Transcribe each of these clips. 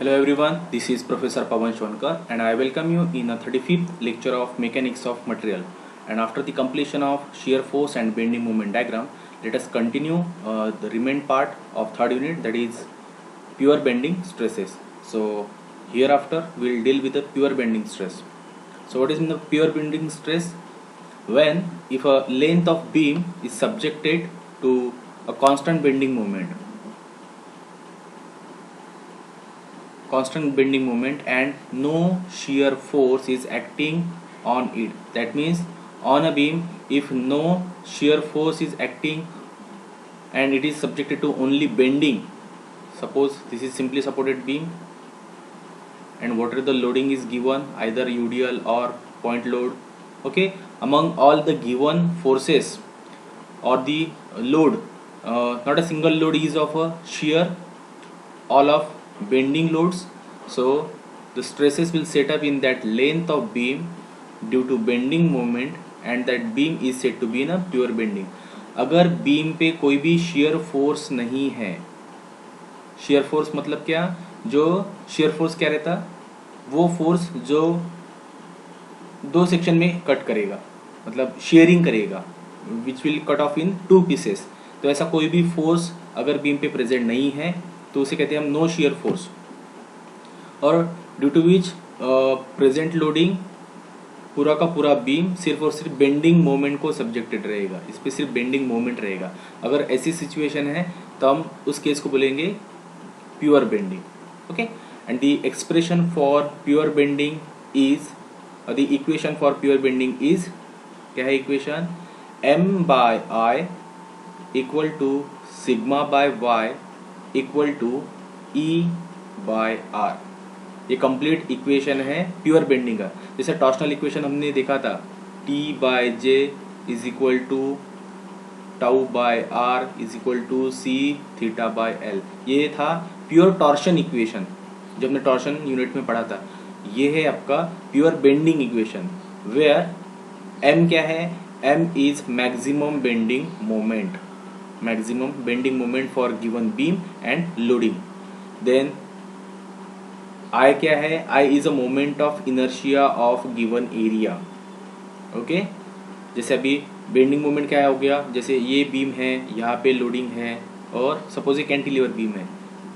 Hello everyone, this is Professor Pawan Shonkar and I welcome you in a 35th lecture of Mechanics of Material. And after the completion of shear force and bending moment diagram, let us continue the remaining part of third unit, that is pure bending stresses. So hereafter we will deal with the pure bending stress. So what is in the pure bending stress? When if a length of beam is subjected to a constant bending moment and no shear force is acting on it. That means on a beam, if no shear force is acting and it is subjected to only bending, suppose this is simply supported beam and whatever the loading is given, either UDL or point load, okay, among all the given forces or the load, not a single load is of a shear, all of bending loads. So the stresses will set up in that length of beam due to bending moment and that beam is said to be in a pure bending. अगर beam पे कोई भी shear force नहीं है, shear force मतलब क्या, जो shear force क्या रहता, वो force जो दो सेक्शन में कट करेगा, मतलब शेयरिंग करेगा, which will cut off in two pieces. तो ऐसा कोई भी फोर्स अगर बीम पे प्रेजेंट नहीं है तो उसे कहते हैं हम नो शेयर फोर्स. और due to which present loading पूरा का पूरा बीम सिर्फ और सिर्फ बेंडिंग मोमेंट को सब्जेक्टेड रहेगा, इस पर सिर्फ बेंडिंग मोमेंट रहेगा. अगर ऐसी सिचुएशन है तो हम उस केस को बोलेंगे pure bending. Okay, and the expression for pure bending is, the equation for pure bending is, क्या है equation, M/I equal to sigma by Y equal to E/R. ये कंप्लीट इक्वेशन है प्योर बेंडिंग का. जैसे torsional equation हमने देखा था, T/J is equal to tau by R is equal to C theta by L. ये था प्योर टॉर्शन इक्वेशन जब हमने टॉर्शन यूनिट में पढ़ा था. ये है आपका pure bending equation where M क्या है, M is maximum bending moment, maximum bending moment for given beam and loading. Then I क्या है, I is a moment of inertia of given area. Okay, जैसे अभी बेंडिंग मोमेंट क्या हो गया, जैसे ये बीम है, यहाँ पे लोडिंग है और सपोज ये कैंटिलीवर बीम है,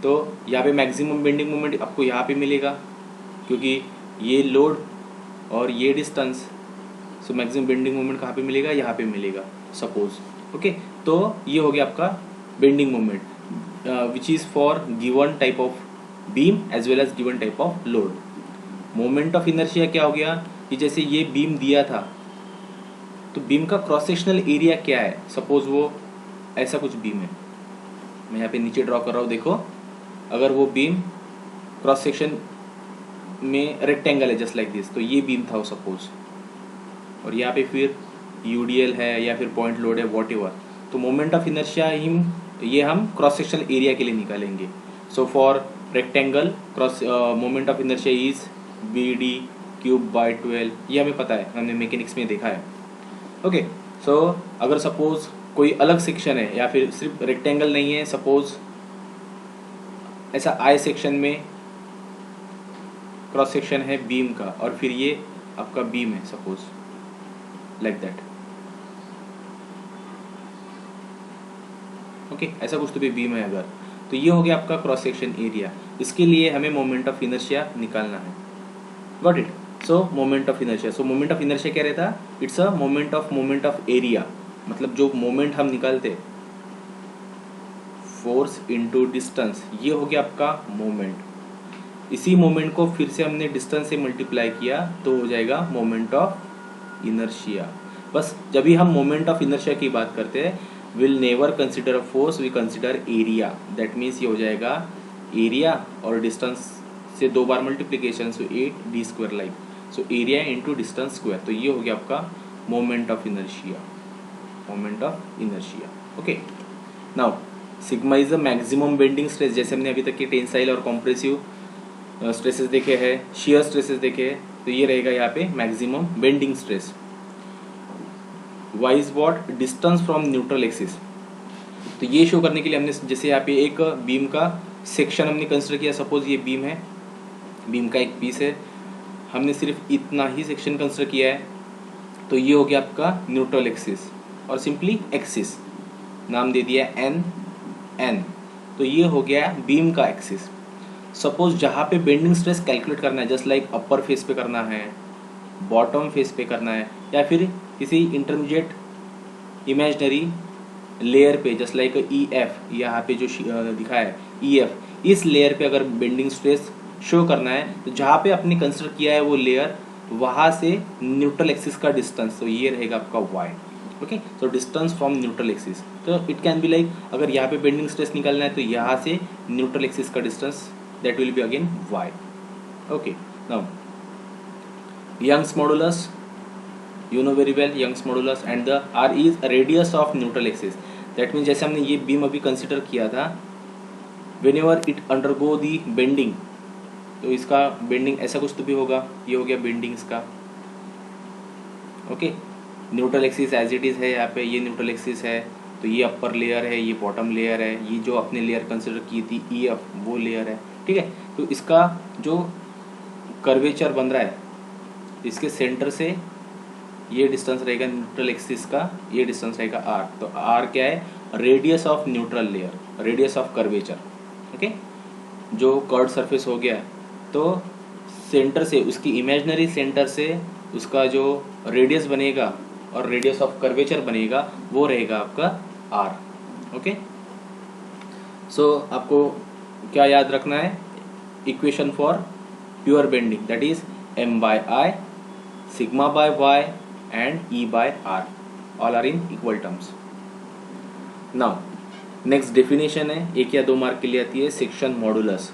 तो यहाँ पे मैक्सिमम बेंडिंग मोमेंट आपको यहाँ पे मिलेगा क्योंकि ये लोड और ये डिस्टेंस. सो मैक्सिमम बेंडिंग मोमेंट कहाँ पे मिलेगा, यहाँ पे मिलेगा सपोज. ओके, तो ये हो गया आपका bending moment which is for given type of beam as well as given type of load. Moment of inertia क्या हो गया कि जैसे ये बीम दिया था तो बीम का क्रॉस सेक्शनल एरिया क्या है, सपोज वो ऐसा कुछ बीम है, मैं यहाँ पे नीचे ड्रॉ कर रहा हूँ, देखो अगर वो बीम क्रॉस सेक्शन में रेक्टेंगल है जस्ट लाइक दिस, तो ये बीम था वो सपोज, और यहाँ पे फिर UDL है या फिर पॉइंट लोड है वॉट एवर. तो मोमेंट ऑफ इनर्शिया ये हम क्रॉस सेक्शनल एरिया के लिए निकालेंगे. So for rectangle cross moment of inertia is BD³/12. ये हमें पता है, हमने मैकेनिक्स में देखा है. ओके, सो अगर सपोज कोई अलग सेक्शन है या फिर सिर्फ रेक्टेंगल नहीं है, सपोज ऐसा I सेक्शन में क्रॉस सेक्शन है बीम का और फिर ये आपका बीम है सपोज लाइक दैट. ओके, ऐसा कुछ तो भी बीम है अगर, तो ये हो गया आपका क्रॉस सेक्शन एरिया. इसके लिए हमें मोमेंट ऑफ इनर्शिया निकालना है. Got it. So moment of inertia, so moment of inertia क्या रहता, it's a moment of area. मतलब जो मोमेंट हम निकालते, फोर्स इनटू डिस्टेंस, ये हो गया आपका मोमेंट. इसी मोमेंट को फिर से हमने डिस्टेंस से मल्टीप्लाई किया तो हो जाएगा मोमेंट ऑफ इनर्शिया. बस जब भी हम मोमेंट ऑफ इनर्शिया की बात करते हैं, will never consider a force, we consider area. That means ये हो जाएगा एरिया और डिस्टेंस से 2 बार multiplication, so 8d² like, so area into distance square. तो ये हो गया आपका moment of inertia, moment of inertia. Okay, now sigma is the maximum bending stress. जैसे हमने अभी तक के टेंसाइल और कॉम्प्रेसिव स्ट्रेसेस देखे हैं, शियर स्ट्रेसेस देखे हैं, तो ये रहेगा यहाँ पे maximum bending stress. y is what, distance from neutral axis. तो ये शो करने के लिए हमने जैसे यहाँ पे एक बीम का सेक्शन हमने कंसिडर किया, सपोज ये बीम है बीम का एक पीस है, हमने सिर्फ इतना ही सेक्शन कंसिडर किया है, तो ये हो गया आपका न्यूट्रल एक्सिस और सिंपली एक्सिस नाम दे दिया एन एन, तो ये हो गया बीम का एक्सिस। सपोज जहाँ पे बेंडिंग स्ट्रेस कैलकुलेट करना है, जस्ट लाइक अपर फेस पे करना है, बॉटम फेस पे करना है, या फिर किसी इंटरमीडिएट इमेजनरी लेयर पे, जस्ट लाइक ई एफ, यहाँ पे जो दिखा है ई एफ, इस लेयर पे अगर बेंडिंग स्ट्रेस शो करना है, तो जहाँ पे आपने कंसिडर किया है वो लेयर, वहाँ से न्यूट्रल एक्सिस का डिस्टेंस, तो ये रहेगा आपका Y. Okay, so distance from neutral axis, तो इट कैन बी लाइक अगर यहाँ पे बेंडिंग स्ट्रेस निकालना है तो यहाँ से न्यूट्रल एक्सिस का distance, that will be again Y. Okay, now Young's modulus, you know very well Young's modulus, and the R is radius of neutral axis. That means जैसे हमने ये बीम अभी कंसिडर किया था, whenever it undergo the bending, तो इसका bending ऐसा कुछ तो भी होगा, ये हो गया बेंडिंग इसका। Okay, neutral axis as it is है, यहाँ पे ये न्यूट्रल एक्सिस है, तो ये अपर लेयर है, ये बॉटम लेयर है, ये जो आपने लेयर कंसिडर की थी ई एफ वो लेयर है, ठीक है। तो इसका जो कर्वेचर बन रहा है, इसके सेंटर से ये डिस्टेंस रहेगा न्यूट्रल एक्सिस का, ये डिस्टेंस रहेगा आर, तो आर क्या है, radius of neutral layer, radius of curvature. Okay, जो कर्ड सरफेस हो गया, तो सेंटर से, उसकी इमेजिनरी सेंटर से उसका जो रेडियस बनेगा और रेडियस ऑफ कर्वेचर बनेगा, वो रहेगा आपका आर। ओके, सो आपको क्या याद रखना है, equation for pure bending, that is m by I, sigma by y and E by R, all are in equal terms. Now next definition है, एक या दो मार्क के लिए आती है, section modulus.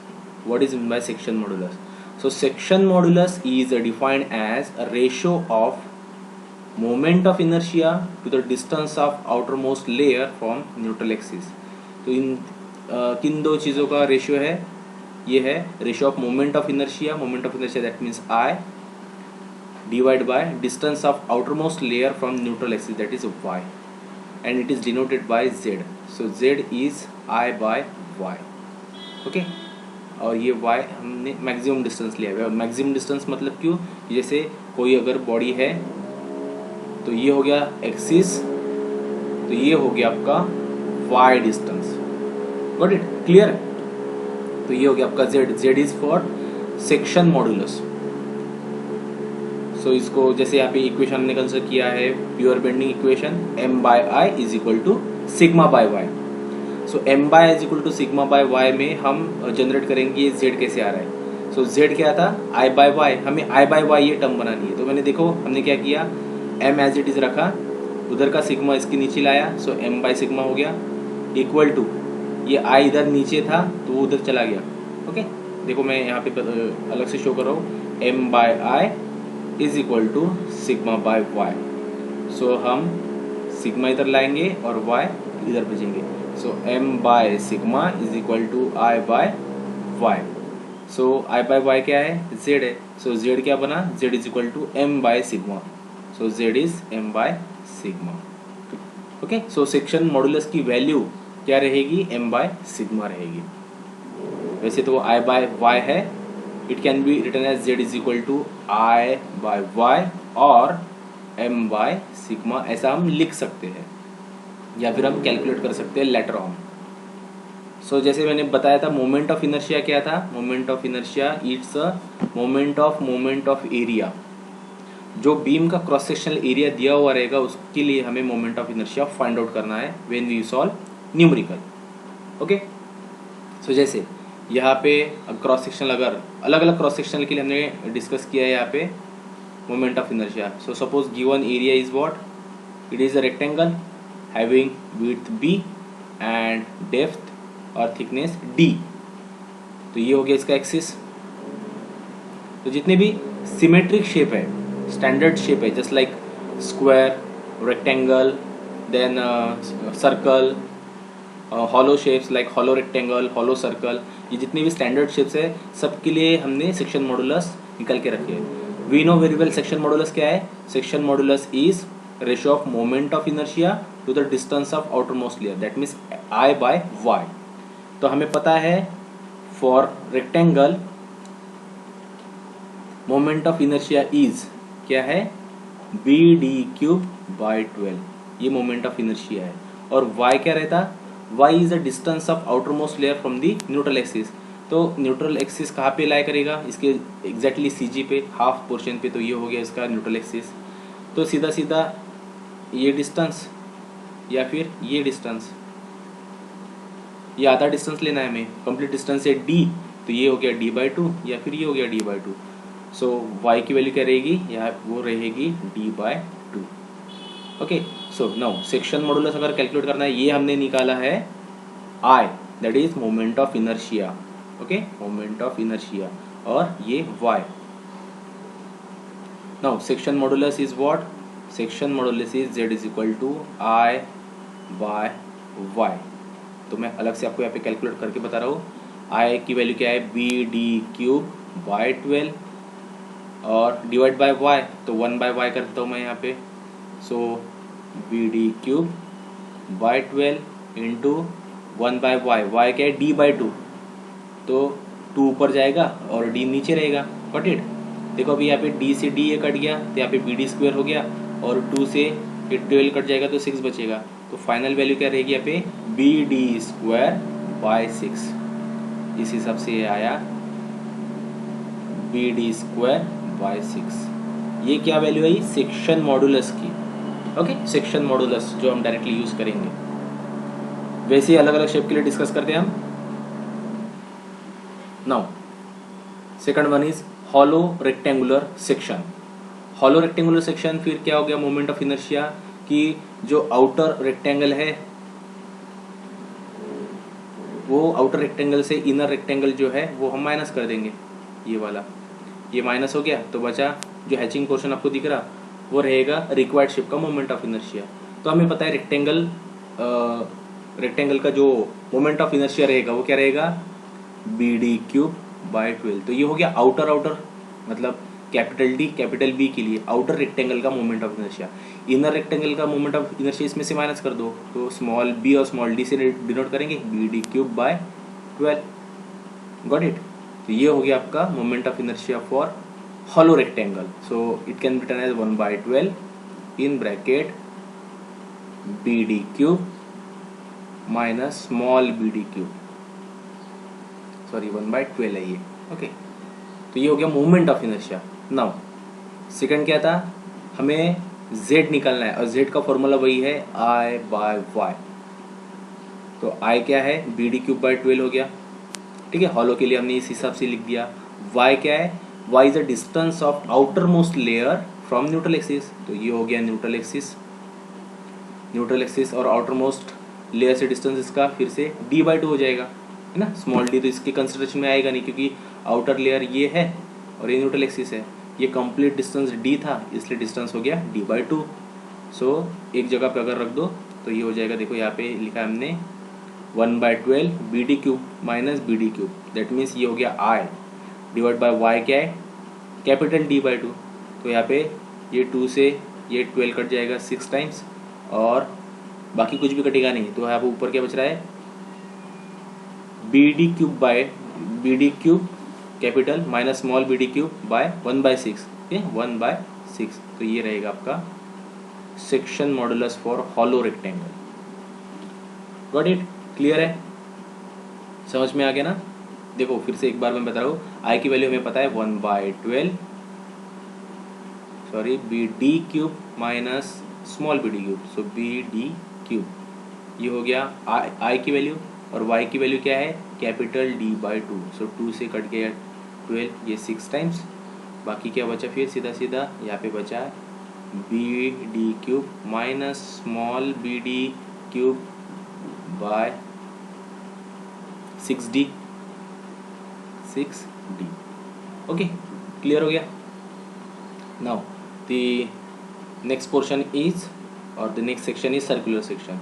What is meant by section modulus? So section modulus is defined as a ratio of moment of inertia to the distance of outermost layer from neutral axis. तो इन किन दो चीज़ों का रेशियो है, ये है ratio of moment of inertia, moment of inertia that means I, divide by distance of outermost layer from neutral axis, that is Y, and it is denoted by Z. So Z is I by Y. Okay, और ये Y हमने maximum distance लिया है। Maximum distance मतलब क्यों, जैसे कोई अगर बॉडी है, तो ये हो गया एक्सिस, तो ये हो गया आपका Y distance. Got it, clear. तो ये हो गया आपका Z, Z is for section modulus. So इसको जैसे यहाँ पे इक्वेशन हमने कंसिडर किया है, pure bending equation, m by I is equal to sigma by Y. So m by is equal to sigma by Y में हम जनरेट करेंगे z कैसे आ रहा है। सो z क्या था, i बाय वाई, हमें i बाय वाई ये टर्म बनानी है। तो मैंने देखो हमने क्या किया, m एज इट इज रखा, उधर का सिग्मा इसके नीचे लाया, सो m बाय सिग्मा हो गया, इक्वल टू ये i इधर नीचे था तो वो उधर चला गया। ओके, देखो मैं यहाँ पे अलग से शो कर रहा हूँ, m by I is equal to sigma by Y. So हम सिग्मा इधर लाएंगे और y इधर भेजेंगे। So m by sigma is equal to i by Y. So i by Y क्या है, z है। सो z क्या बना, z is equal to m by sigma. So z is m by sigma. Okay, so section modulus की value क्या रहेगी, m by sigma रहेगी। वैसे तो i बाय वाई है, it can be written as z is equal to i by Y और m by sigma, ऐसा हम लिख सकते हैं, या फिर हम कैलकुलेट कर सकते हैं लेटर ऑन। सो जैसे मैंने बताया था, मोमेंट ऑफ इनर्शिया क्या था, moment of inertia it's a moment of area. जो बीम का क्रॉस सेक्शनल एरिया दिया हुआ रहेगा, उसके लिए हमें moment of inertia find out करना है when we solve numerical. Okay, so जैसे यहाँ पे क्रॉस सेक्शनल, अगर अलग अलग क्रॉस सेक्शनल के लिए हमने डिस्कस किया है यहाँ पे moment of inertia. So suppose given area is what, it is a rectangle having width b and depth और थिकनेस d। तो ये हो गया इसका एक्सिस। तो जितने भी सिमेट्रिक शेप है, स्टैंडर्ड शेप है, just like square, rectangle, then circle, hollow shapes like hollow rectangle, hollow circle, ये जितने भी स्टैंडर्ड शेप्स है, सबके लिए हमने सेक्शन मॉडुलस निकल के रखे हैं। We know very well section modulus क्या है, section modulus is ratio of moment of inertia to the distance of outer most layer, that means I by Y. तो हमें पता है for rectangle moment of inertia is क्या है, B D cube by 12, ये moment of inertia है। और y क्या रहता, y is the distance of outer most layer from the neutral axis. तो न्यूट्रल एक्सिस कहाँ पे लाई करेगा, इसके एग्जैक्टली CG पे, हाफ पोर्शन पे, तो ये हो गया इसका न्यूट्रल एक्सिस। तो सीधा सीधा ये डिस्टेंस या फिर ये डिस्टेंस, ये आधा डिस्टेंस लेना है हमें, कंप्लीट डिस्टेंस है d, तो ये हो गया d/2 या फिर ये हो गया d/2। सो y की वैल्यू क्या रहेगी, यहाँ वो रहेगी d/2। Okay, so now section modulus अगर कैलकुलेट करना है, ये हमने निकाला है I, that is moment of inertia. Okay, moment of inertia, और ये y। Now section modulus is what, section modulus is z is equal to I by y। तो मैं अलग से आपको यहाँ पे कैलकुलेट करके बता रहा हूँ। I की वैल्यू क्या है, बी डी क्यूब बाय 12, और डिवाइड बाय y, तो 1/y करता हूँ मैं यहाँ पे। So B D cube by 12 into 1/y, y क्या है d/2, तो 2 ऊपर जाएगा और d नीचे रहेगा। Got it. देखो अभी यहाँ पे d से d ये कट गया, तो यहाँ पे bd² हो गया, और 2 से ये 12 कट जाएगा तो 6 बचेगा। तो फाइनल वैल्यू क्या रहेगी यहाँ पे, bd² बाय 6। इस हिसाब से ये आया bd² बाय 6। ये क्या वैल्यू आई, सेक्शन मॉडुलस की। ओके, सेक्शन मॉडुलस जो हम डायरेक्टली यूज करेंगे। वैसे अलग अलग शेप के लिए डिस्कस करते हैं हम। Now second one is hollow rectangular section. Hollow rectangular section फिर क्या हो गया, मोमेंट ऑफ इनर्शिया की जो आउटर रेक्टेंगल है, वो आउटर रेक्टेंगल से इनर रेक्टेंगल जो है वो हम माइनस कर देंगे। ये वाला, ये माइनस हो गया, तो बचा जो हैचिंग पोर्शन आपको दिख रहा, वो रहेगा रिक्वायर्ड शेप का मोमेंट ऑफ इनर्शिया। तो हमें पता है रेक्टेंगल का जो मोमेंट ऑफ इनर्शिया रहेगा वो क्या रहेगा, bd³ बाय 12। तो ये हो गया आउटर मतलब कैपिटल D कैपिटल B के लिए आउटर रेक्टेंगल का moment of inertia. Inner rectangle का मोमेंट ऑफ इनर्शिया इसमें से माइनस कर दो, तो स्मॉल b और स्मॉल d से डिनोट करेंगे, bd³ बाय 12। Got it. तो ये हो गया आपका moment of inertia for hollow rectangle. So it can be written as 1/12 in bracket bd³ minus small bd³, sorry 1/12 है ये। ओके, तो ये हो गया moment of inertia. Now second क्या था, हमें z निकालना है, और z का फॉर्मूला वही है I/y। तो I क्या है, bd³ बाय 12 हो गया। ठीक है, हॉलो के लिए हमने इस हिसाब से लिख दिया। y क्या है, y is the distance of outer most layer from neutral axis. तो ये हो गया न्यूट्रल एक्सिस और आउटर मोस्ट लेयर से डिस्टेंस इसका फिर से d/2 हो जाएगा, है ना। स्मॉल d तो इसके कंसिडरेशन में आएगा नहीं, क्योंकि आउटर लेयर ये है और ये न्यूट्रल एक्सिस है। ये कंप्लीट डिस्टेंस d था, इसलिए डिस्टेंस हो गया d/2। सो एक जगह पे अगर रख दो तो ये हो जाएगा, देखो यहाँ पे लिखा है हमने 1/12 bd³ minus bd³, that means ये हो गया I डिवाइड बाय y क्या है, कैपिटल D/2। तो यहाँ पे ये 2 से ये 12 कट जाएगा 6 टाइम्स, और बाकी कुछ भी कटेगा नहीं। तो यहाँ पे ऊपर क्या बच रहा है, bd³ capital minus small bd³ bye 1/6, 1/6। तो ये रहेगा आपका section modulus for hollow rectangle. Got it, clear है, समझ में आ गया ना। देखो फिर से एक बार मैं बता रहा हूँ, I की वैल्यू हमें पता है 1/12, sorry bd³ minus small bd³, सो bd³। ये हो गया I की वैल्यू, और y की वैल्यू क्या है, कैपिटल D/2। सो 2 से कट गया 12, ये 6 टाइम्स। बाकी क्या बचा फिर, सीधा सीधा यहाँ पे बचा bd³ minus small bd³ by 6d। Okay, clear हो गया। Now the next portion is, और the next section is circular section.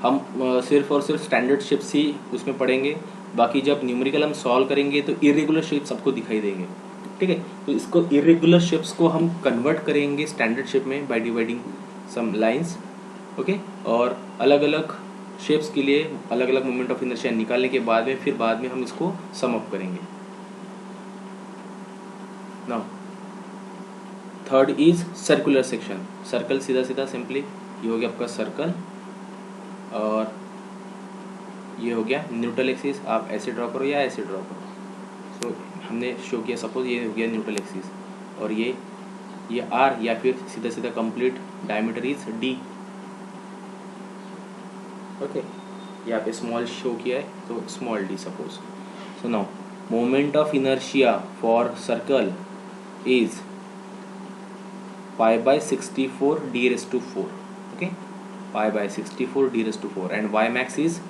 हम सिर्फ और सिर्फ स्टैंडर्ड शेप्स ही उसमें पढ़ेंगे, बाकी जब न्यूमेरिकल हम सॉल्व करेंगे तो इरेगुलर शेप्स आपको दिखाई देंगे। ठीक है। तो इसको इरेगुलर शेप्स को हम कन्वर्ट करेंगे स्टैंडर्ड शेप में by dividing some lines, okay. और अलग अलग शेप्स के लिए अलग अलग मोमेंट ऑफ इनर्शिया निकालने के बाद में फिर बाद में हम इसको सम अप करेंगे। Now third is circular section. Circle सीधा सीधा सिंपली ये हो गया आपका सर्कल, और ये हो गया न्यूट्रल एक्सिस। आप ऐसे ड्रॉ करो या ऐसे ड्रॉ करो। सो हमने शो किया, सपोज ये हो गया न्यूट्रल एक्सिस, और ये आर, या फिर सीधा सीधा complete diameter is D, okay. यहाँ पे स्मॉल शो किया है तो small D suppose. So now moment of inertia for circle is pi by 64 d⁴, okay, pi by 64 d⁴, and Y max is,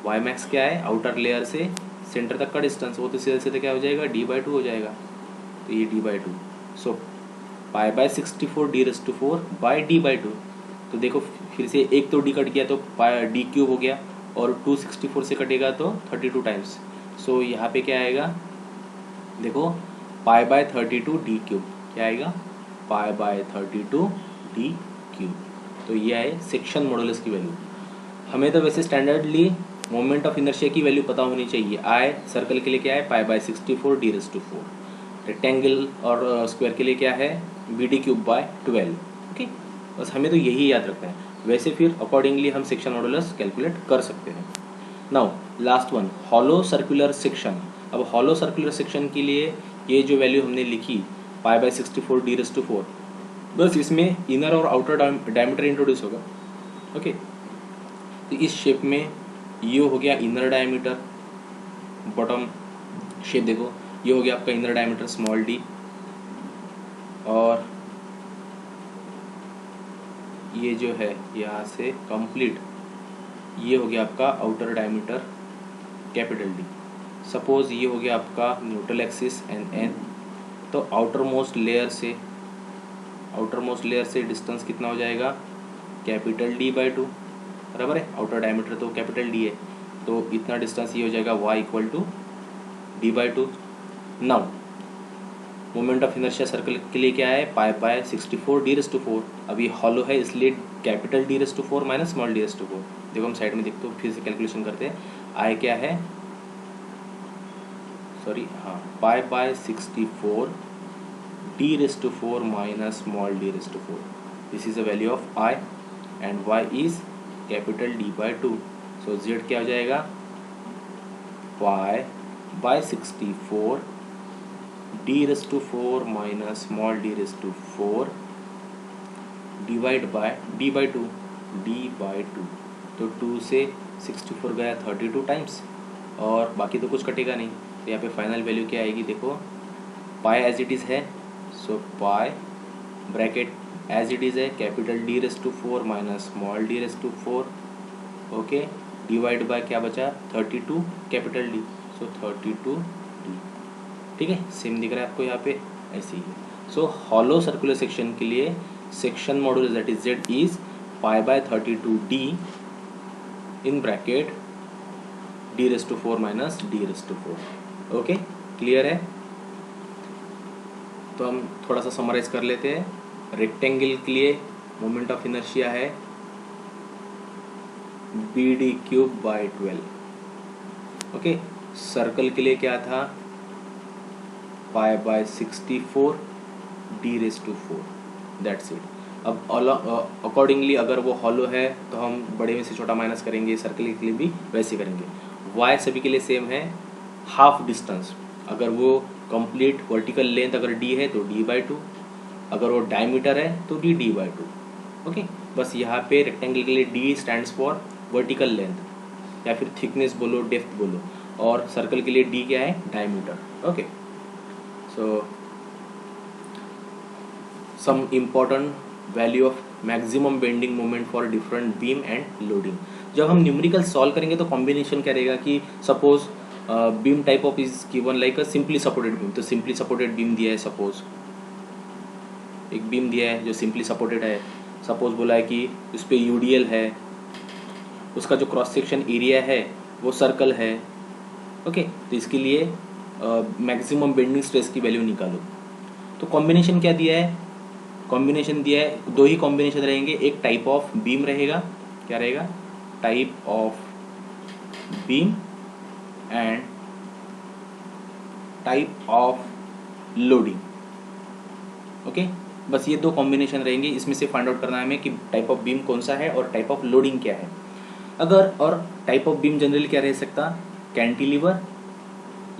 Y max क्या है, outer layer से centre तक का डिस्टेंस, वो तो सीधे सीधे क्या हो जाएगा, d/2 हो जाएगा, तो ये d/2। So pi by 64 d⁴ by d/2। तो देखो फिर से एक तो d कट गया तो d³ हो गया, और 264 से कटेगा तो 32 टाइम्स। सो यहाँ पे क्या आएगा, देखो पाई बाय 32 d³, क्या आएगा, पाई बाय 32 d³। तो ये है सेक्शन मॉडुलस की वैल्यू। हमें तो वैसे स्टैंडर्डली मोमेंट ऑफ इनर्शिया की वैल्यू पता होनी चाहिए। आई सर्कल के लिए क्या है, पाई बाय 64 d⁴। रेक्टेंगल और स्क्वायर के लिए क्या है, bd³/12, ओके। बस हमें तो यही याद रखना है। वैसे फिर अकॉर्डिंगली हम सेक्शन मॉडुलस कैलकुलेट कर सकते हैं। Now last one, hollow circular section. अब हॉलो सर्कुलर सेक्शन के लिए ये जो वैल्यू हमने लिखी पाई बाय 64 d⁴, बस इसमें इनर और आउटर डायमीटर इंट्रोड्यूस होगा, ओके। तो इस शेप में ये हो गया इनर डायमीटर, बॉटम शेप देखो, ये हो गया आपका इनर डायमीटर स्मॉल डी, और ये जो है यहाँ से कंप्लीट ये हो गया आपका outer diameter capital D. Suppose ये हो गया आपका न्यूट्रल एक्सिस एन, तो आउटर मोस्ट लेयर से डिस्टेंस कितना हो जाएगा, कैपिटल d/2, बराबर है। आउटर डायमीटर तो कैपिटल डी है, तो इतना डिस्टेंस ये हो जाएगा y = d/2। Now moment of inertia circle के लिए क्या है, पाई बाय 64 d⁴। अभी हॉलो है इसलिए capital d⁴ minus small d⁴। देखो हम साइड में देखते हो, फिर से कैलकुलेशन करते हैं। आई क्या है, सॉरी हाँ, पाई by 64 d⁴ minus small d⁴। This is the value of I, and y is capital d/2। So z क्या हो जाएगा, पाई by 64 d⁴ minus small d⁴ divide by d/2, तो 2 से 64 गया 32 टाइम्स, और बाकी तो कुछ कटेगा नहीं। तो यहाँ पे फाइनल वैल्यू क्या आएगी, देखो पाई एज इट इज़ है, सो पाई ब्रैकेट एज इट इज़ है capital d⁴ minus small d⁴, okay, divide by क्या बचा 32 कैपिटल डी, सो 32 डी, ठीक है। सेम दिख रहा है आपको यहाँ पे, ऐसे ही है। सो हॉलो सर्कुलर सेक्शन के लिए section modulus that is z is pi bye 32 d in bracket d⁴ minus d⁴, okay, clear है। तो हम थोड़ा सा समराइज कर लेते हैं। रेक्टेंगल के लिए मोमेंट ऑफ इनर्शिया है bd³/12, ओके। सर्कल के लिए क्या था, पाई बाय 64 d⁴, दैट्स इट। अब अकॉर्डिंगली अगर वो हॉलो है तो हम बड़े में से छोटा माइनस करेंगे, सर्कल के लिए भी वैसे करेंगे। y सभी के लिए सेम है, हाफ डिस्टेंस। अगर वो कंप्लीट वर्टिकल लेंथ अगर d है तो d/2, अगर वो डायमीटर है तो d/2, ओके। बस यहाँ पे रेक्टेंगल के लिए d stands for vertical length, या फिर थिकनेस बोलो, डेप्थ बोलो, और सर्कल के लिए d क्या है, diameter, okay. So some important value of maximum bending moment for different beam and loading. जब हम न्यूमेरिकल सॉल्व करेंगे तो कॉम्बिनेशन क्या रहेगा कि suppose beam type of is given like a simply supported beam, तो सिंपली सपोर्टेड बीम दिया है, सपोज एक बीम दिया है जो सिंपली सपोर्टेड है, सपोज बोला है कि उस पर यूडीएल है, उसका जो क्रॉस सेक्शन एरिया है वो सर्कल है, ओके। तो इसके लिए मैक्सिमम बेंडिंग स्ट्रेस की वैल्यू निकालो। तो कॉम्बिनेशन क्या दिया है, कॉम्बिनेशन दिया है, दो ही कॉम्बिनेशन रहेंगे, एक टाइप ऑफ बीम रहेगा, क्या रहेगा, type of beam and type of loading. Okay, बस ये दो कॉम्बिनेशन रहेंगे, इसमें से फाइंड आउट करना है हमें कि टाइप ऑफ बीम कौन सा है और टाइप ऑफ लोडिंग क्या है। अगर और टाइप ऑफ बीम जनरली क्या रह सकता, कैंटिलीवर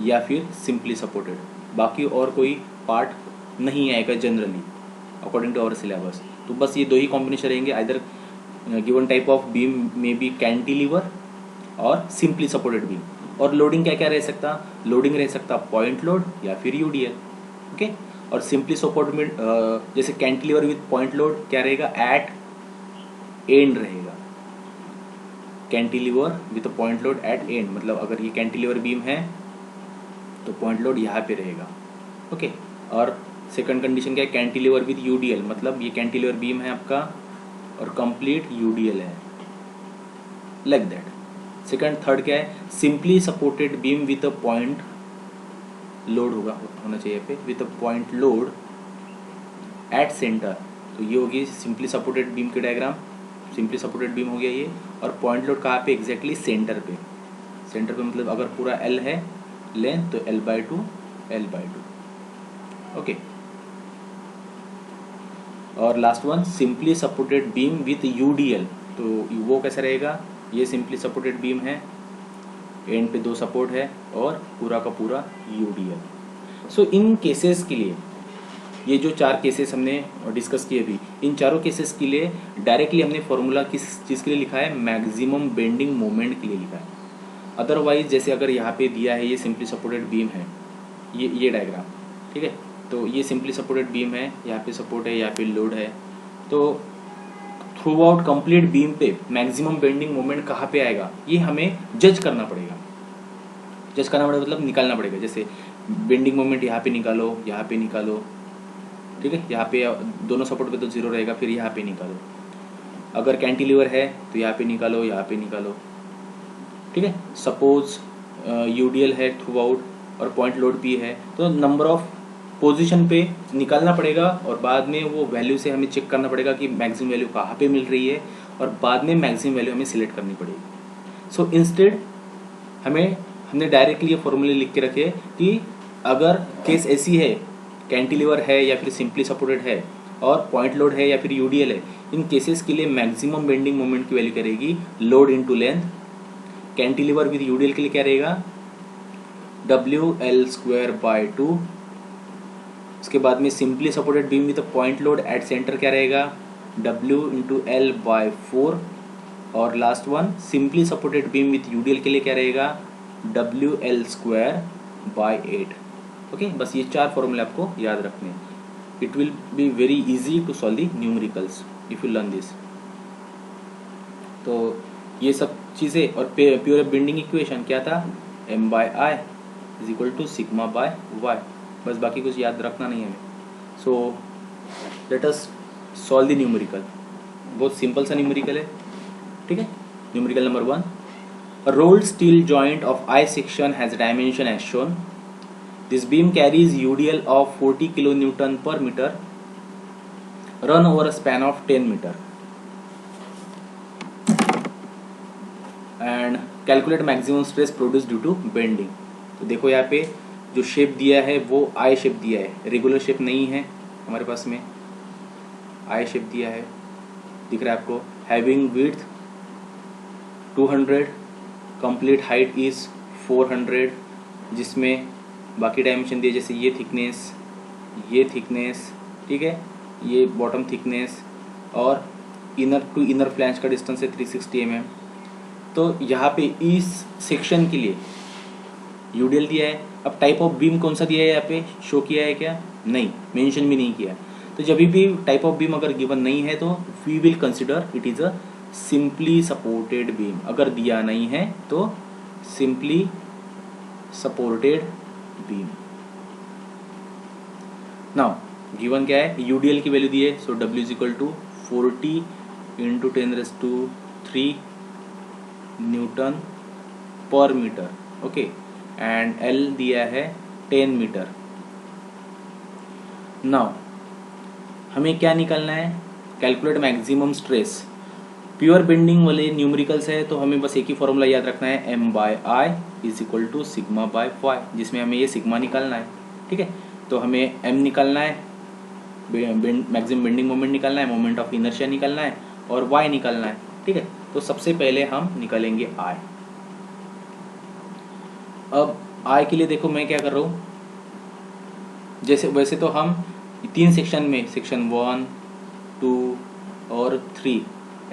या फिर सिंपली सपोर्टेड, बाकी और कोई पार्ट नहीं आएगा generally according to our syllabus. तो बस ये दो ही कॉम्बिनेशन रहेंगे, either given type of beam में भी कैंटिलीवर और सिंपली सपोर्टेड बीम। और लोडिंग क्या क्या रह सकता, लोडिंग रह सकता पॉइंट लोड या फिर यूडीएल। ओके, और सिंपली सपोर्ट में जैसे कैंटिलीवर विथ पॉइंट लोड क्या रहेगा, एट एंड रहेगा, cantilever with point load at and, मतलब अगर ये कैंटिलीवर बीम है तो पॉइंट लोड यहाँ पे रहेगा। ओके, और सेकंड कंडीशन क्या है, कैंटिलीवर विथ यूडीएल, मतलब ये कैंटिलीवर बीम है आपका और कंप्लीट यूडीएल है, लाइक दैट। सेकंड थर्ड क्या है, simply supported beam with a point load होना चाहिए पे, with a point load at centre. तो ये होगी सिंपली सपोर्टेड बीम की डायग्राम, सिंपली सपोर्टेड बीम हो गया ये, और पॉइंट लोड कहाँ पे, एग्जैक्टली सेंटर पे, सेंटर पे मतलब अगर पूरा एल है लेंथ तो L/2 L/2। ओके, और last one simply supported beam width UDL, तो वो कैसा रहेगा, ये सिंपली सपोर्टेड बीम है, एंड पे दो सपोर्ट है और पूरा का पूरा यूडीएल। सो इन केसेस के लिए, ये जो चार केसेस हमने डिस्कस किए अभी, इन चारों केसेस के लिए डायरेक्टली हमने फॉर्मूला किस चीज़ के लिए लिखा है, मैक्सिमम बेंडिंग मोमेंट के लिए लिखा है। अदरवाइज जैसे अगर यहाँ पे दिया है ये सिंपली सपोर्टेड बीम है, ये डायग्राम, ठीक है, तो ये सिंपली सपोर्टेड बीम है, यहाँ पे सपोर्ट है, यहाँ पे लोड है, तो थ्रू आउट कंप्लीट बीम पे मैक्सिमम बेंडिंग मोमेंट कहाँ पे आएगा, ये हमें जज करना पड़ेगा। जज करना पड़ेगा मतलब निकालना पड़ेगा, जैसे बेंडिंग मोमेंट यहाँ पे निकालो, यहाँ पे निकालो, ठीक है, यहाँ पे दोनों सपोर्ट पे तो जीरो रहेगा, फिर यहाँ पे निकालो। अगर कैंटिलीवर है तो यहाँ पे निकालो, यहाँ पे निकालो, ठीक है। सपोज यूडीएल है थ्रू आउट और पॉइंट लोड भी है, तो नंबर ऑफ पोजीशन पे निकालना पड़ेगा और बाद में वो वैल्यू से हमें चेक करना पड़ेगा कि मैक्सिमम वैल्यू कहाँ पे मिल रही है, और बाद में मैक्सिमम वैल्यू हमें सिलेक्ट करनी पड़ेगी। सो इंस्टेड हमने डायरेक्टली ये फॉर्मूले लिख के रखे कि अगर केस ऐसी है, कैंटिलीवर है या फिर सिंपली सपोर्टेड है और पॉइंट लोड है या फिर यूडीएल है, इन केसेस के लिए मैक्सिमम बेंडिंग मोमेंट की वैल्यू क्या रहेगी, load into length. Cantilever with UDL के लिए क्या रहेगा, WL²/2। उसके बाद में simply supported beam with point load at centre क्या रहेगा, W×L/4। और last one simply supported beam with UDL के लिए क्या रहेगा, WL²/8। ओके, बस ये चार फॉर्मूले आपको याद रखने हैं। It will be very easy to solve the numericals if you learn this. तो ये सब चीज़ें, और प्योर बेंडिंग इक्वेशन क्या था, M/I = σ/y, बस बाकी कुछ याद रखना नहीं है हमें। So let us solve the numerical. बहुत सिंपल सा न्यूमेरिकल है, ठीक है। Numerical number 1, a rolled steel joint of I section has dimension as shown. This beam carries UDL of 40 kN per meter run over a span of 10 meter and calculate maximum stress produced due to bending. तो देखो यहाँ पे जो shape दिया है वो I shape दिया है, रेगुलर शेप नहीं है हमारे पास में, I शेप दिया है, दिख रहा है आपको। Having width 200, complete height is 400, जिसमें बाकी डायमेंशन दिए जैसे ये थिकनेस, ठीक है, ये बॉटम थिकनेस, और इनर टू इनर फ्लैंज का डिस्टेंस है 360 mm। तो यहाँ पे इस सेक्शन के लिए यूडीएल दिया है। अब टाइप ऑफ बीम कौन सा दिया है, यहाँ पे शो किया है क्या, नहीं, मेंशन भी नहीं किया। तो जब भी टाइप ऑफ बीम अगर गिवन नहीं है तो we will consider it is a simply supported beam. अगर दिया नहीं है तो simply supported beam. Now given क्या है, यूडीएल की वैल्यू दी है, so W = 40 × 10³ newton per metre, okay, and L दिया है 10 मीटर। नाउ हमें क्या निकालना है, calculate maximum stress. Pure bending वाले न्यूमेरिकल्स है तो हमें बस एक ही फॉर्मूला याद रखना है, m/i is equal to sigma by y, जिसमें हमें ये सिग्मा निकालना है। ठीक है, तो हमें m निकालना है, मैक्सिमम बेंडिंग मोमेंट निकालना है, मोमेंट ऑफ इनर्शिया निकालना है और y निकालना है। ठीक है, तो सबसे पहले हम निकालेंगे I। अब I के लिए देखो मैं क्या कर रहा हूँ, जैसे वैसे तो हम 3 सेक्शन में, सेक्शन 1, 2 और 3,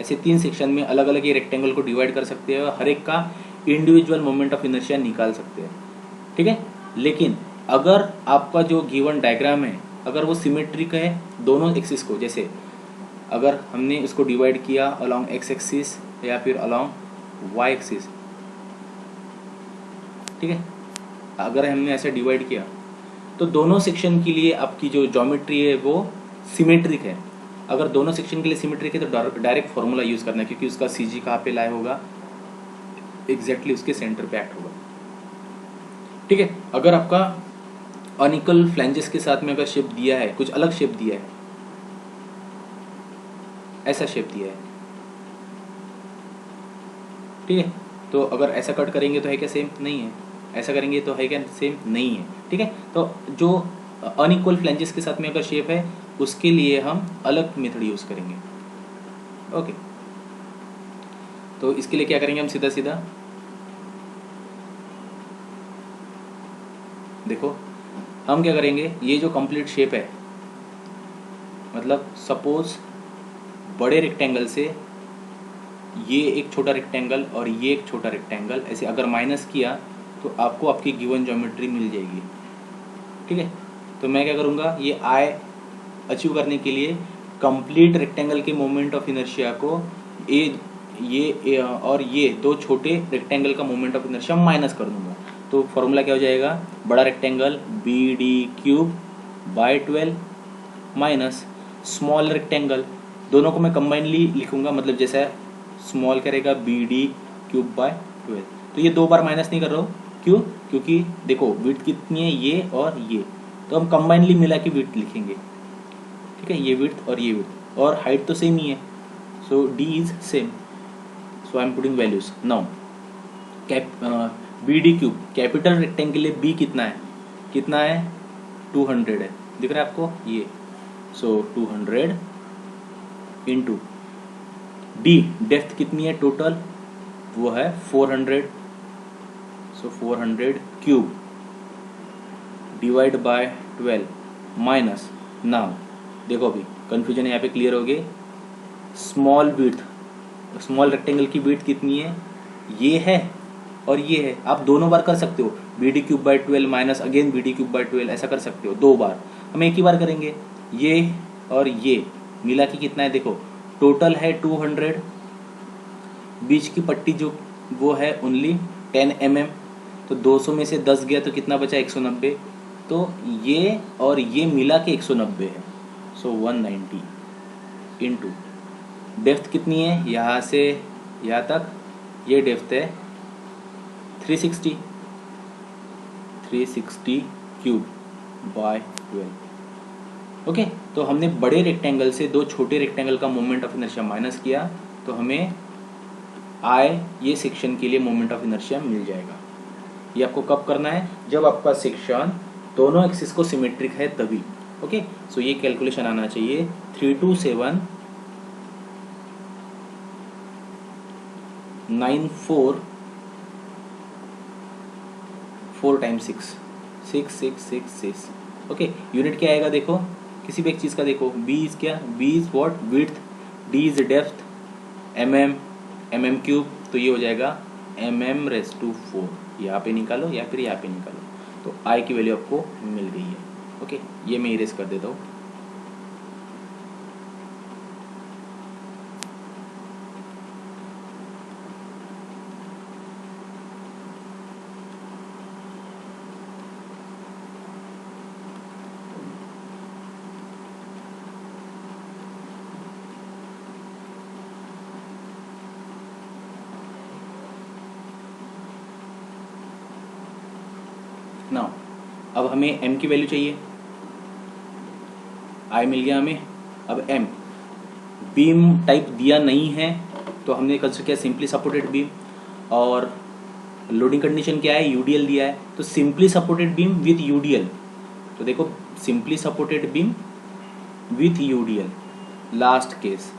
ऐसे 3 सेक्शन में अलग अलग ये रेक्टेंगल को डिवाइड कर सकते हैं और हर एक का इंडिविजुअल मोमेंट ऑफ इनर्शिया निकाल सकते हैं। ठीक है, लेकिन अगर आपका जो गिवन डायग्राम है अगर वो सिमेट्रिक है दोनों एक्सिस को, जैसे अगर हमने इसको डिवाइड किया अलोंग एक्स एक्सिस या फिर अलोंग वाई एक्सिस, ठीक है, अगर हमने ऐसे डिवाइड किया तो दोनों सेक्शन के लिए आपकी जो ज्योमेट्री है वो सिमेट्रिक है। अगर दोनों सेक्शन के लिए सिमेट्रिक है तो डायरेक्ट फॉर्मूला यूज करना है, क्योंकि उसका सीजी कहाँ पे लाया होगा, एग्जैक्टली उसके सेंटर पे एक्ट होगा। ठीक है, अगर आपका अनइक्वल फ्लैंजेस के साथ में अगर शेप दिया है, कुछ अलग शेप दिया है, ऐसा शेप दिया है, ठीक है, तो अगर ऐसा कट करेंगे तो है क्या सेम? नहीं है। ऐसा करेंगे तो है क्या सेम? नहीं है। ठीक है, तो जो अनइक्वल फ्लैंजेस के साथ में अगर शेप है उसके लिए हम अलग मेथड यूज करेंगे। ओके, तो इसके लिए क्या करेंगे हम, सीधा सीधा देखो हम क्या करेंगे, ये जो कंप्लीट शेप है, मतलब सपोज बड़े रेक्टेंगल से ये एक छोटा रेक्टेंगल और ये एक छोटा रेक्टेंगल ऐसे अगर माइनस किया तो आपको आपकी गिवन ज्योमेट्री मिल जाएगी। ठीक है, तो मैं क्या करूँगा, ये आई अचीव करने के लिए कंप्लीट रेक्टेंगल के मोमेंट ऑफ इनर्शिया को ये और ये दो छोटे रेक्टेंगल का मोमेंट ऑफ इनर्शिया माइनस कर दूंगा। तो फॉर्मूला क्या हो जाएगा, बड़ा rectangle BD³/12 minus small rectangle, दोनों को मैं कंबाइनली लिखूंगा, मतलब जैसा स्मॉल करेगा BD³/12। तो ये दो बार माइनस नहीं कर रहा हूँ, क्यों? क्योंकि देखो विड्थ कितनी है, ये और ये, तो हम कंबाइनली मिला के विड्थ लिखेंगे। ठीक है, ये विड्थ और ये विड्थ, और हाइट तो सेम ही है, सो D is same, so I am putting values now. BD³ capital rectangle के लिए B कितना है, 200 है, दिख रहा है आपको ये, सो 200 इंटू D डेप्थ कितनी है टोटल, वो है 400, सो 400³ डिवाइड बाय 12 माइनस, नाउ देखो अभी कंफ्यूजन यहाँ पे क्लियर हो गई, स्मॉल विड्थ, स्मॉल रेक्टेंगल की विड्थ कितनी है, ये है और ये है, आप दोनों बार कर सकते हो, BD³/12 माइनस अगेन BD³/12, ऐसा कर सकते हो दो बार, हम एक ही बार करेंगे। ये और ये मिला के कितना है देखो, टोटल है 200, बीच की पट्टी जो वो है ओनली 10 mm, तो 200 में से 10 गया तो कितना बचा, 190, तो ये और ये मिला के 190 है, सो 190 इंटू डेप्थ कितनी है यहाँ से यहाँ तक, ये डेप्थ है 360 360³/12। ओके, तो हमने बड़े रेक्टेंगल से दो छोटे रेक्टेंगल का मोमेंट ऑफ इनर्शिया माइनस किया, तो हमें आई ये सेक्शन के लिए मोमेंट ऑफ इनर्शिया मिल जाएगा। ये आपको कब करना है, जब आपका सेक्शन दोनों एक्सिस को सिमेट्रिक है तभी। ओके, सो ये कैलकुलेशन आना चाहिए 32794 4 टाइम्स 6 6666। ओके, यूनिट क्या आएगा देखो, किसी भी एक चीज़ का देखो, B इज क्या, B is what, width, D is depth, mm³ तो ये हो जाएगा mm⁴, यहाँ पे निकालो या फिर यहाँ पे निकालो, तो I की वैल्यू आपको मिल गई है। ओके, ये मैं इरेज कर देता हूँ। नाउ अब हमें m की वैल्यू चाहिए, I मिल गया हमें। अब m बीम टाइप दिया नहीं है तो हमने कंसिडर किया सिंपली सपोर्टेड बीम, और लोडिंग कंडीशन क्या है, यूडीएल दिया है, तो simply supported beam width UDL. तो देखो simply supported beam width UDL, last case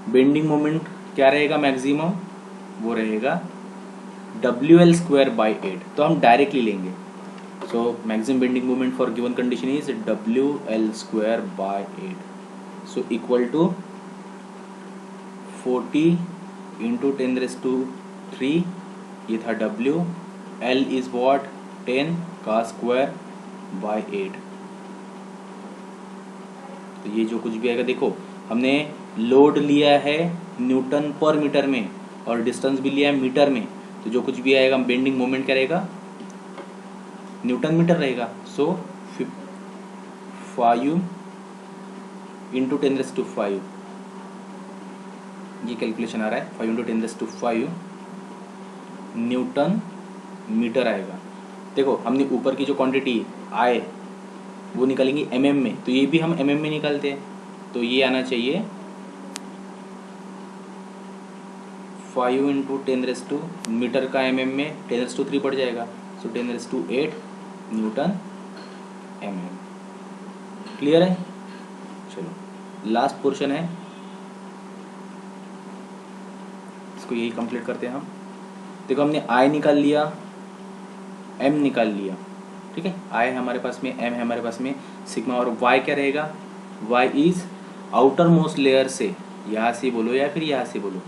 bending moment क्या रहेगा मैक्सिमम, वो रहेगा WL²/8। तो हम डायरेक्टली लेंगे, so maximum bending moment for given condition is WL²/8, so equal to 40 into 10⁻³ ये था W, L इज वॉट 10 का स्क्वायर बाय 8। तो ये जो कुछ भी आएगा, देखो हमने लोड लिया है न्यूटन पर मीटर में और डिस्टेंस भी लिया है मीटर में, तो जो कुछ भी आएगा बेंडिंग मोमेंट क्या रहेगा, न्यूटन मीटर रहेगा। सो 5 इंटू 10⁻⁵, ये कैलकुलेशन आ रहा है, 5 इंटू 10⁻⁵ न्यूटन मीटर आएगा। देखो हमने ऊपर की जो क्वांटिटी आए वो निकालेंगे mm में, तो ये भी हम mm में निकालते हैं, तो ये आना चाहिए 5 इंटू 10⁻, मीटर का mm में 10⁻³ पड़ जाएगा, सो 10⁸ न्यूटन mm। क्लियर है? चलो लास्ट पोर्शन है, इसको यही कंप्लीट करते हैं हम। देखो हमने I निकाल लिया, M निकाल लिया, ठीक है, I है हमारे पास में, M है हमारे पास में, सिग्मा, और Y क्या रहेगा, Y is outer most layer से, यहाँ से बोलो या फिर यहाँ से बोलो,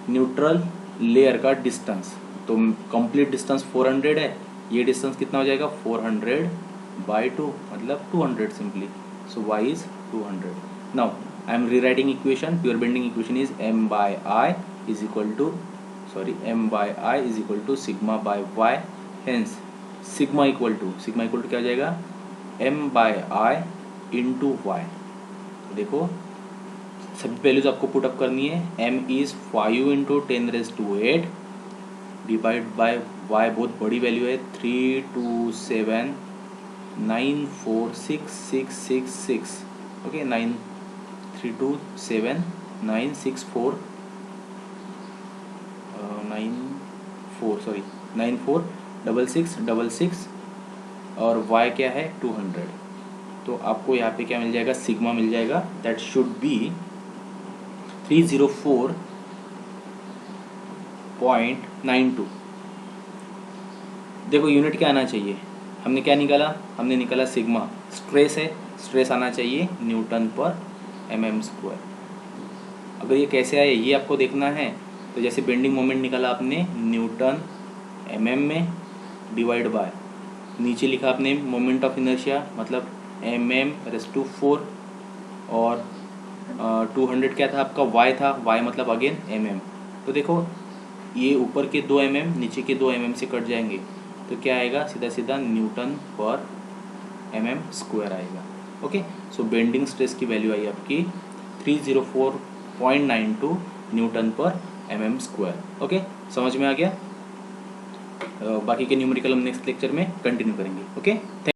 न्यूट्रल लेयर का डिस्टेंस। तो कंप्लीट डिस्टेंस 400 है, ये डिस्टेंस कितना हो जाएगा 400/2, मतलब 200 simply, so Y is 200। Now I am rewriting equation, pure bending equation is M/I is equal to M/I is equal to सिग्मा/Y, हेंस सिग्मा इक्वल टू क्या हो जाएगा, M/I इंटू Y। देखो सभी वैल्यूज आपको पुट अप करनी है, M is 5 into 10⁻⁸ divide by Y, बहुत बड़ी वैल्यू है, 327946666, ओके 946666 और Y क्या है 200। तो आपको यहाँ पे क्या मिल जाएगा, सिग्मा मिल जाएगा, दैट शुड बी 304.92। देखो यूनिट क्या आना चाहिए, हमने क्या निकाला, हमने निकाला सिग्मा, स्ट्रेस है, स्ट्रेस आना चाहिए न्यूटन पर mm²। अगर ये कैसे आए ये आपको देखना है, तो जैसे बेंडिंग मोमेंट निकाला आपने न्यूटन mm में डिवाइड बाय, नीचे लिखा आपने मोमेंट ऑफ इनर्शिया मतलब mm⁴, और 200 क्या था आपका, y था, y मतलब अगेन mm। तो देखो ये ऊपर के 2 mm नीचे के 2 mm से कट जाएंगे, तो क्या आएगा, सीधा सीधा न्यूटन पर mm² आएगा। ओके, सो बेंडिंग स्ट्रेस की वैल्यू आई आपकी 304.92 न्यूटन पर mm²। ओके, समझ में आ गया? बाकी के न्यूमेरिकल हम नेक्स्ट लेक्चर में कंटिन्यू करेंगे। ओके।